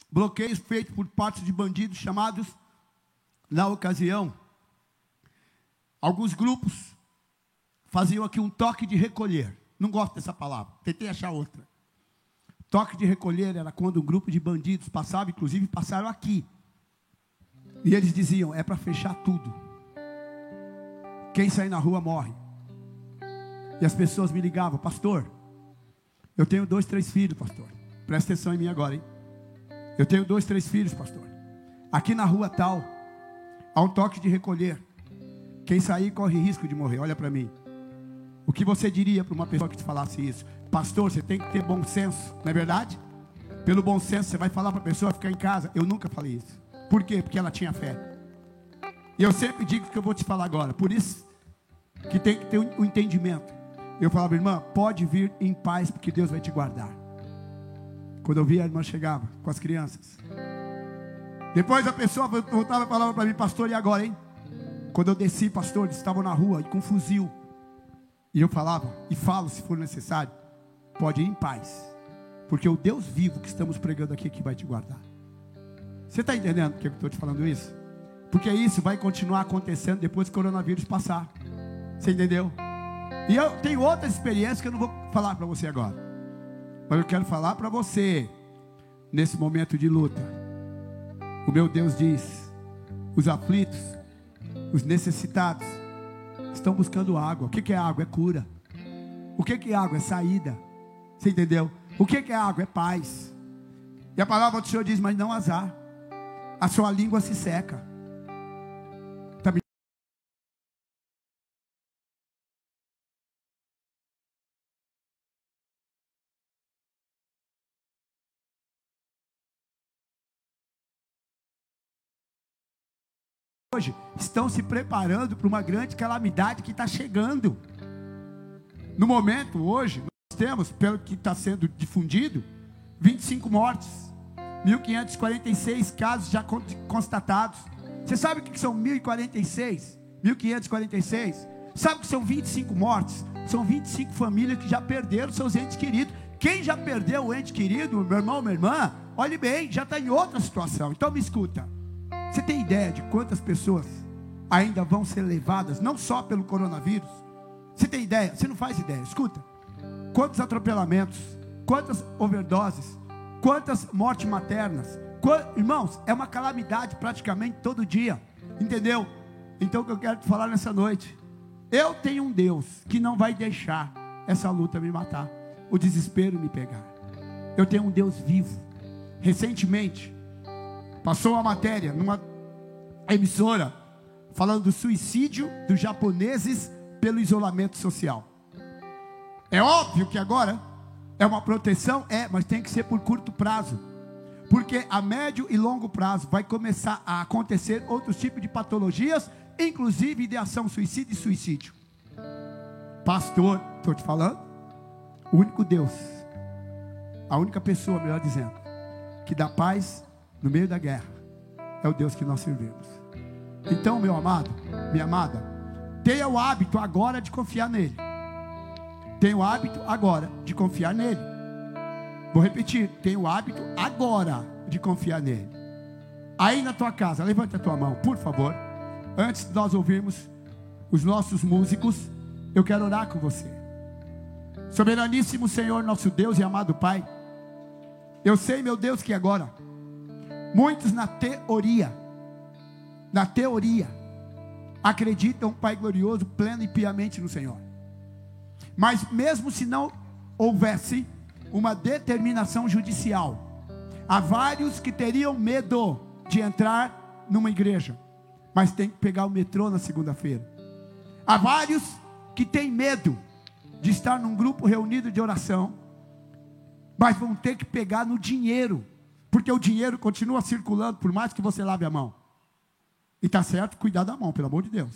Speaker 2: bloqueios feitos por parte de bandidos chamados, na ocasião, alguns grupos faziam aqui um toque de recolher. Não gosto dessa palavra, tentei achar outra. Toque de recolher era quando um grupo de bandidos passava, inclusive passaram aqui, e eles diziam: é para fechar tudo, quem sair na rua morre. E as pessoas me ligavam: pastor, eu tenho 2, 3 filhos, pastor, presta atenção em mim agora, hein? Eu tenho 2, 3 filhos, pastor, aqui na rua tal, há um toque de recolher, quem sair corre risco de morrer. Olha para mim, o que você diria para uma pessoa que te falasse isso? Pastor, você tem que ter bom senso, não é verdade? Pelo bom senso você vai falar para a pessoa ficar em casa. Eu nunca falei isso. Por quê? Porque ela tinha fé. E eu sempre digo o que eu vou te falar agora. Por isso que tem que ter um entendimento. Eu falava: irmã, pode vir em paz, porque Deus vai te guardar. Quando eu via, a irmã chegava com as crianças. Depois a pessoa voltava e falava para mim: pastor, e agora, hein? Quando eu desci, pastor, eles estavam na rua e com fuzil. E eu falava, e falo se for necessário: pode ir em paz, porque o Deus vivo que estamos pregando aqui que vai te guardar. Você está entendendo porque eu estou te falando isso? Porque isso vai continuar acontecendo depois que o coronavírus passar. Você entendeu? E eu tenho outras experiências que eu não vou falar para você agora, mas eu quero falar para você, nesse momento de luta, o meu Deus diz: os aflitos, os necessitados estão buscando água. O que é água? É cura. O que é água? É saída. Você entendeu? O que é água? É paz. E a palavra do Senhor diz: mas não azar, a sua língua se seca. Tá me... Hoje estão se preparando para uma grande calamidade que está chegando. No momento, hoje, nós temos, pelo que está sendo difundido, 25 mortes, 1.546 casos já constatados. Você sabe o que são 1.046? 1.546? Sabe o que são 25 mortes? São 25 famílias que já perderam seus entes queridos. Quem já perdeu o ente querido, meu irmão, minha irmã, olhe bem, já está em outra situação. Então me escuta. Você tem ideia de quantas pessoas ainda vão ser levadas, não só pelo coronavírus? Você tem ideia? Você não faz ideia. Escuta. Quantos atropelamentos, quantas overdoses, quantas mortes maternas. Irmãos, é uma calamidade praticamente todo dia. Entendeu? Então o que eu quero te falar nessa noite: eu tenho um Deus que não vai deixar essa luta me matar, o desespero me pegar. Eu tenho um Deus vivo. Recentemente passou uma matéria numa emissora falando do suicídio dos japoneses pelo isolamento social. É óbvio que agora é uma proteção, mas tem que ser por curto prazo, porque a médio e longo prazo vai começar a acontecer outros tipos de patologias, inclusive ideação suicida e suicídio. Pastor, estou te falando, o único Deus, a única pessoa, melhor dizendo, que dá paz no meio da guerra, é o Deus que nós servimos. Então, meu amado, minha amada, tenha o hábito agora de confiar nele. Tenha o hábito agora de confiar nele. Vou repetir, tenha o hábito agora de confiar nele. Aí na tua casa, levanta a tua mão, por favor. Antes de nós ouvirmos os nossos músicos, eu quero orar com você. Soberaníssimo Senhor, nosso Deus e amado Pai, eu sei, meu Deus, que agora muitos na teoria acreditam, Pai glorioso, pleno e piamente no Senhor. Mas mesmo se não houvesse uma determinação judicial, há vários que teriam medo de entrar numa igreja, mas tem que pegar o metrô na segunda-feira. Há vários que têm medo de estar num grupo reunido de oração, mas vão ter que pegar no dinheiro, porque o dinheiro continua circulando, por mais que você lave a mão. E está certo, cuidar da mão, pelo amor de Deus.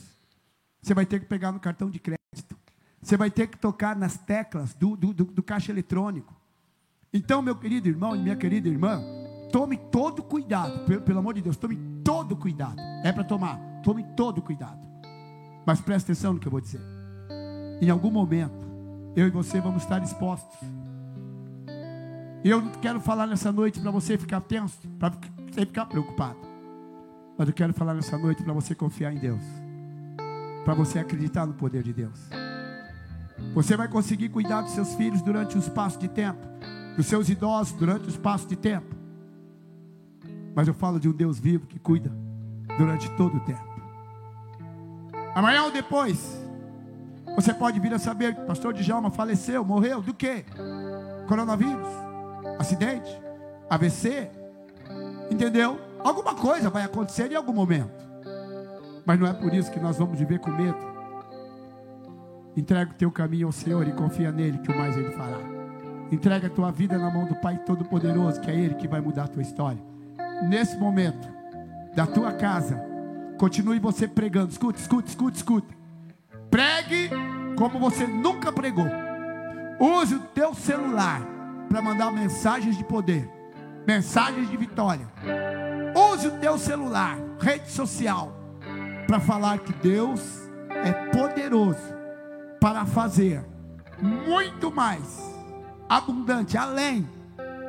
Speaker 2: Você vai ter que pegar no cartão de crédito, você vai ter que tocar nas teclas do caixa eletrônico. Então, meu querido irmão e minha querida irmã, tome todo cuidado, pelo amor de Deus, tome todo cuidado. É para tomar, tome todo cuidado. Mas preste atenção no que eu vou dizer. Em algum momento, eu e você vamos estar expostos. E eu não quero falar nessa noite para você ficar tenso, para você ficar preocupado. Mas eu quero falar nessa noite para você confiar em Deus, para você acreditar no poder de Deus. Você vai conseguir cuidar dos seus filhos durante um espaço de tempo, dos seus idosos durante um espaço de tempo. Mas eu falo de um Deus vivo que cuida durante todo o tempo. Amanhã ou depois, você pode vir a saber que o pastor Djalma faleceu, morreu, do quê? Coronavírus, acidente, AVC, entendeu? Alguma coisa vai acontecer em algum momento. Mas não é por isso que nós vamos viver com medo. Entrega o teu caminho ao Senhor e confia nele, que o mais ele fará. Entrega a tua vida na mão do Pai Todo-Poderoso, que é ele que vai mudar a tua história. Nesse momento, da tua casa, continue você pregando. Escuta, escuta, escuta, escuta. Pregue como você nunca pregou. Use o teu celular para mandar mensagens de poder, mensagens de vitória. Use o teu celular, rede social, para falar que Deus é poderoso para fazer muito mais abundante, além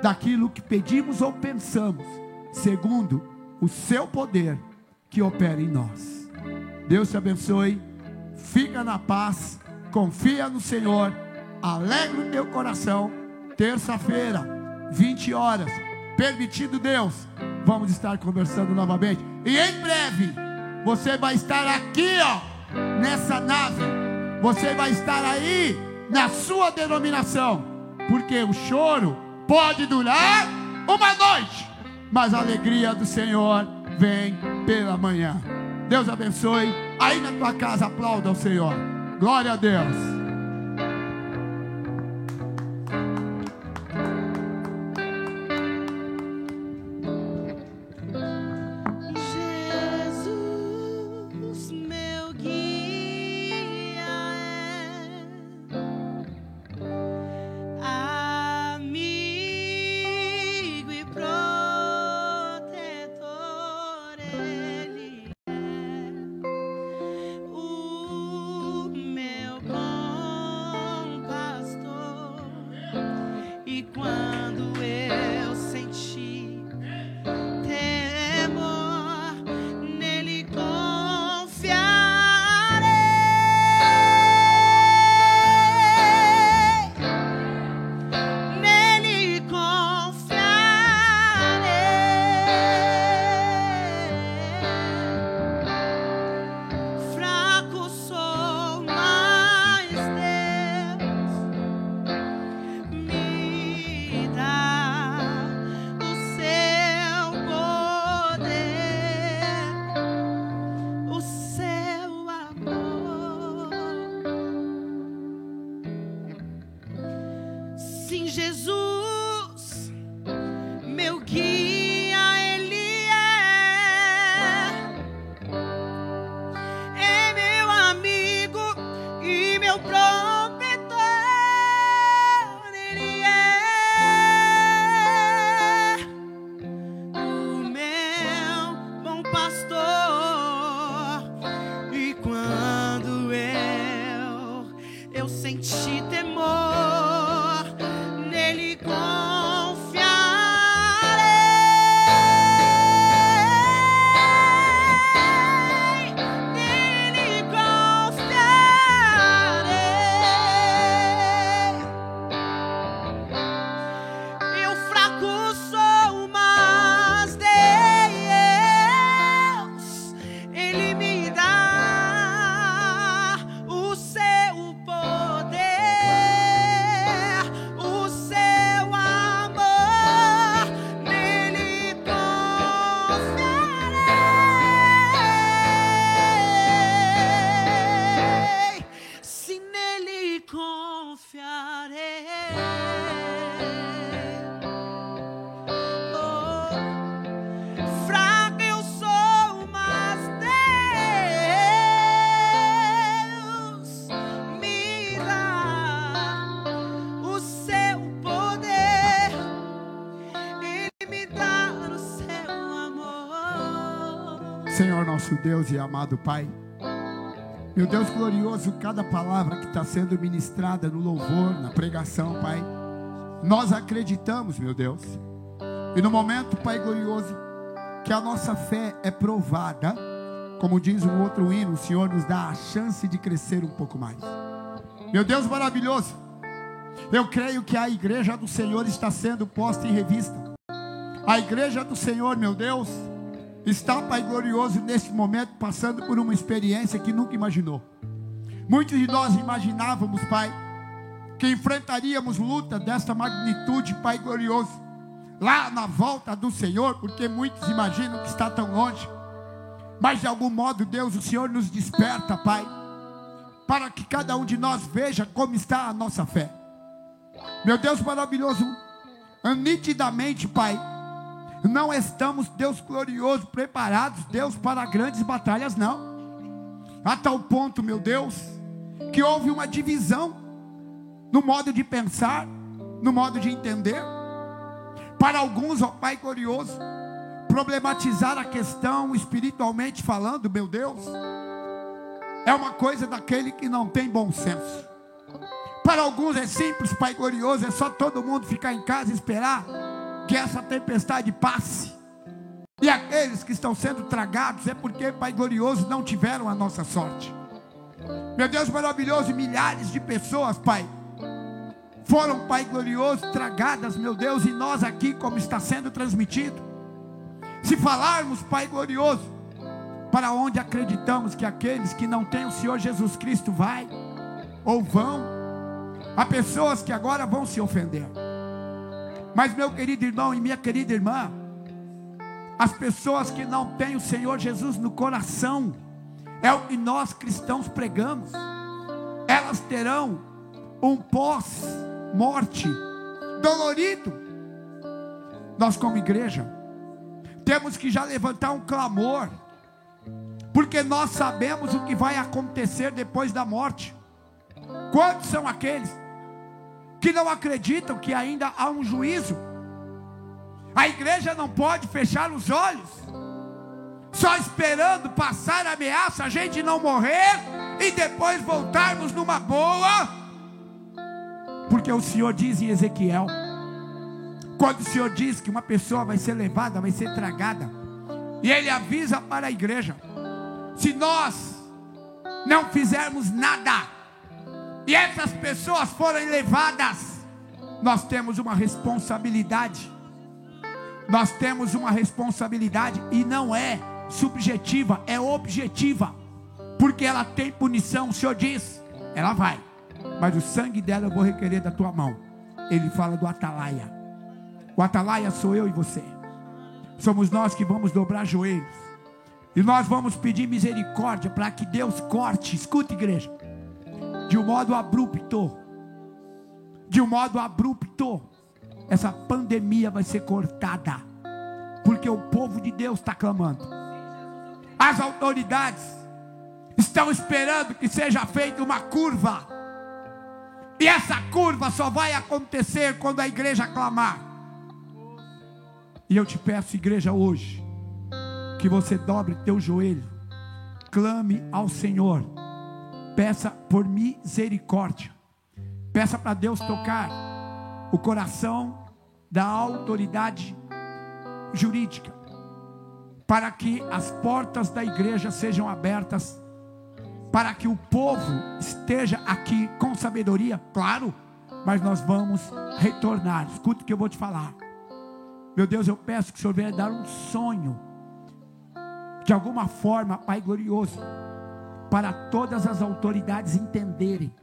Speaker 2: daquilo que pedimos ou pensamos, segundo o seu poder que opera em nós. Deus te abençoe. Fica na paz, confia no Senhor, alegra o teu coração. Terça-feira, 20 horas, permitido Deus, vamos estar conversando novamente. E em breve, você vai estar aqui, ó, nessa nave. Você vai estar aí, na sua denominação. Porque o choro pode durar uma noite, mas a alegria do Senhor vem pela manhã. Deus abençoe. Aí na tua casa, aplauda ao Senhor. Glória a Deus.
Speaker 1: Sim, Jesus, meu guia, Ele é meu amigo e meu protetor, Ele é o meu bom pastor. E quando eu senti temor, nele
Speaker 2: Senhor nosso Deus e amado Pai, meu Deus glorioso, cada palavra que está sendo ministrada no louvor, na pregação, Pai, nós acreditamos, meu Deus, e no momento, Pai glorioso, que a nossa fé é provada, como diz um outro hino, o Senhor nos dá a chance de crescer um pouco mais. Meu Deus maravilhoso, eu creio que a igreja do Senhor está sendo posta em revista. A igreja do Senhor, meu Deus, está, Pai glorioso, neste momento passando por uma experiência que nunca imaginou. Muitos de nós imaginávamos, Pai, que enfrentaríamos luta desta magnitude, Pai glorioso, lá na volta do Senhor, porque muitos imaginam que está tão longe. Mas de algum modo, Deus, o Senhor nos desperta, Pai, para que cada um de nós veja como está a nossa fé. Meu Deus maravilhoso, nitidamente, Pai, não estamos, Deus glorioso, preparados, Deus, para grandes batalhas, não. A tal ponto, meu Deus, que houve uma divisão no modo de pensar, no modo de entender. Para alguns, ó Pai glorioso, problematizar a questão espiritualmente falando, meu Deus, é uma coisa daquele que não tem bom senso. Para alguns é simples, Pai glorioso, é só todo mundo ficar em casa e esperar que essa tempestade passe. E aqueles que estão sendo tragados é porque, Pai glorioso, não tiveram a nossa sorte. Meu Deus maravilhoso, milhares de pessoas, Pai, foram, Pai glorioso, tragadas, meu Deus, e nós aqui, como está sendo transmitido, se falarmos, Pai glorioso, para onde acreditamos que aqueles que não têm o Senhor Jesus Cristo vai ou vão, há pessoas que agora vão se ofender. Mas, meu querido irmão e minha querida irmã, as pessoas que não têm o Senhor Jesus no coração, é o que nós cristãos pregamos, elas terão um pós-morte dolorido. Nós, como igreja, temos que já levantar um clamor, porque nós sabemos o que vai acontecer depois da morte. Quantos são aqueles que não acreditam que ainda há um juízo? A igreja não pode fechar os olhos, só esperando passar a ameaça, a gente não morrer e depois voltarmos numa boa. Porque o Senhor diz em Ezequiel, quando o Senhor diz que uma pessoa vai ser levada, vai ser tragada, e Ele avisa para a igreja, se nós não fizermos nada, e essas pessoas forem levadas, nós temos uma responsabilidade. Nós temos uma responsabilidade, e não é subjetiva, é objetiva, porque ela tem punição. O Senhor diz, ela vai, mas o sangue dela eu vou requerer da tua mão. Ele fala do atalaia. O atalaia sou eu e você. Somos nós que vamos dobrar joelhos, e nós vamos pedir misericórdia para que Deus corte. Escuta, igreja, de um modo abrupto, essa pandemia vai ser cortada, porque o povo de Deus está clamando. As autoridades estão esperando que seja feita uma curva, e essa curva só vai acontecer quando a igreja clamar. E eu te peço, igreja, hoje, que você dobre teu joelho, clame ao Senhor, peça por misericórdia, peça para Deus tocar o coração da autoridade jurídica, para que as portas da igreja sejam abertas, para que o povo esteja aqui com sabedoria, claro, mas nós vamos retornar. Escuta o que eu vou te falar. Meu Deus, eu peço que o Senhor venha dar um sonho, de alguma forma, Pai glorioso, para todas as autoridades entenderem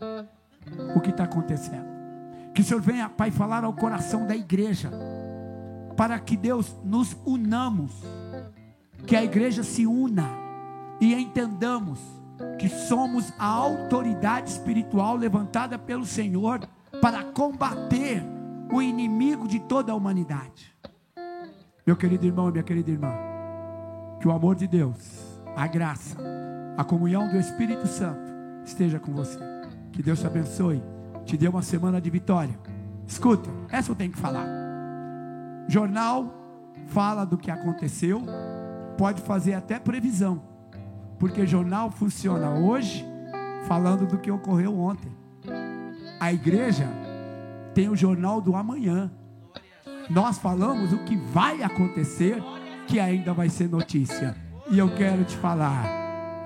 Speaker 2: o que está acontecendo. Que o Senhor venha, Pai, falar ao coração da igreja, para que Deus nos unamos, que a igreja se una e entendamos que somos a autoridade espiritual levantada pelo Senhor para combater o inimigo de toda a humanidade. Meu querido irmão e minha querida irmã, que o amor de Deus, a graça, a comunhão do Espírito Santo esteja com você. Que Deus te abençoe, te dê uma semana de vitória. Escuta, essa eu tenho que falar. Jornal fala do que aconteceu, pode fazer até previsão, porque jornal funciona hoje falando do que ocorreu ontem. A igreja tem o jornal do amanhã. Nós falamos o que vai acontecer, que ainda vai ser notícia. E eu quero te falar: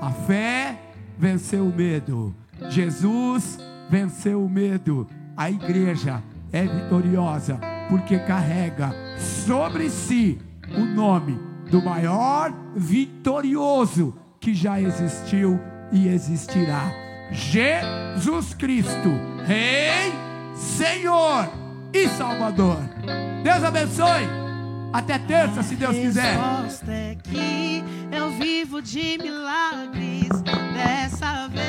Speaker 2: a fé venceu o medo, Jesus venceu o medo. A igreja é vitoriosa porque carrega sobre si o nome do maior vitorioso que já existiu e existirá: Jesus Cristo, Rei, Senhor e Salvador. Deus abençoe. Até terça, se Deus quiser.
Speaker 1: A resposta é que eu vivo de milagres dessa vez.